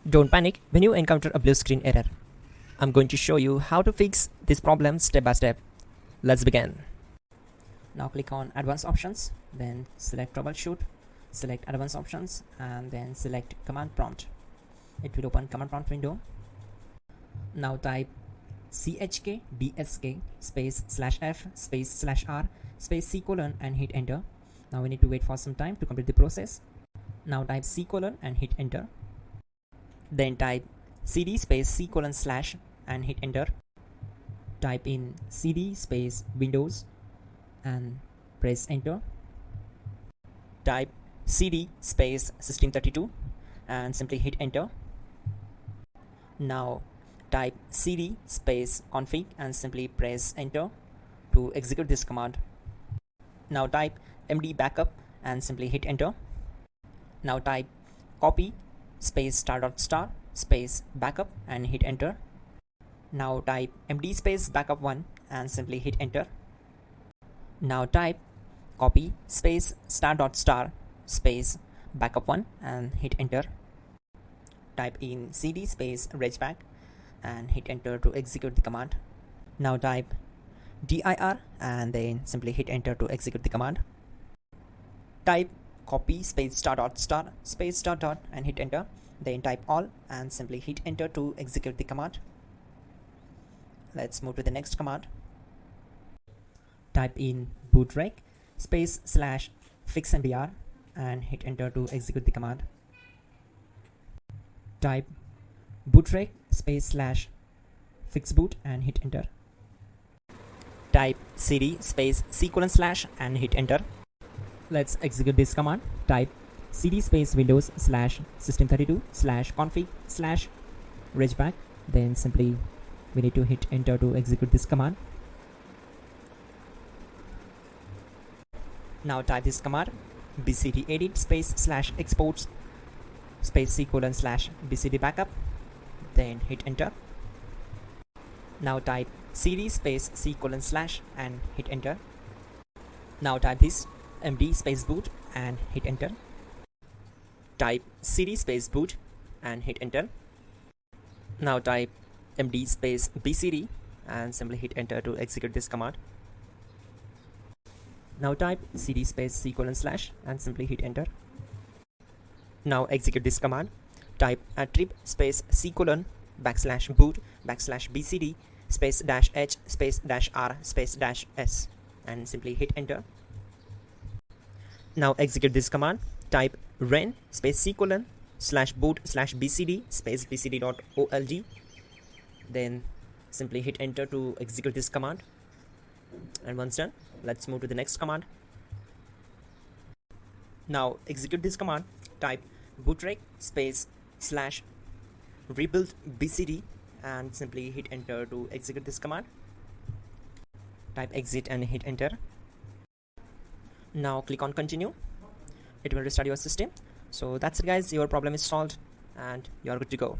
Don't panic when you encounter a blue screen error. I'm going to show you how to fix this problem step by step. Let's begin. Now click on Advanced Options, then select Troubleshoot, select Advanced Options, and then select Command Prompt. It will open Command Prompt window. Now type chk bsk space /f space /r space c : and hit enter. Now we need to wait for some time to complete the process. Now type c : and hit enter. Then type cd space c : / and hit enter. Type in cd space Windows and press enter. Type cd space System32 and simply hit enter. Now type cd space config and simply press enter to execute this command. Now type md backup and simply hit enter. Now type copy space ** space backup and hit enter. Now type md space backup1 and simply hit enter. Now type copy space ** space backup1 and hit enter. Type in cd space regback and hit enter to execute the command. Now type dir and then simply hit enter to execute the command. Type copy space ** space ... and hit enter. Then type all and simply hit enter to execute the command. Let's move to the next command. Type in bootrec space /fixmdr and hit enter to execute the command. Type bootrec space /fixboot and hit enter. Type cd space c : / and hit enter. Let's execute this command. Type cd space Windows /System32 /config /regback. Then simply we need to hit enter to execute this command. Now type this command bcd edit space /exports space c : /bcd backup. Then hit enter. Now type cd space c : / and hit enter. Now type this md space boot and hit enter. Type cd space boot and hit enter. Now type md space bcd and simply hit enter to execute this command. Now type cd space c : / and simply hit enter. Now execute this command. Type attrib space c : \boot \bcd space -h space -r space -s and simply hit enter. Now execute this command. Type ren space c : /boot /bcd space bcd.olg. Then simply hit enter to execute this command. And once done, let's move to the next command. Now execute this command. Type bootrec space /rebuild bcd and simply hit enter to execute this command. Type exit and hit enter. Now click on continue. It will restart your system. So that's it guys, your problem is solved and you're good to go.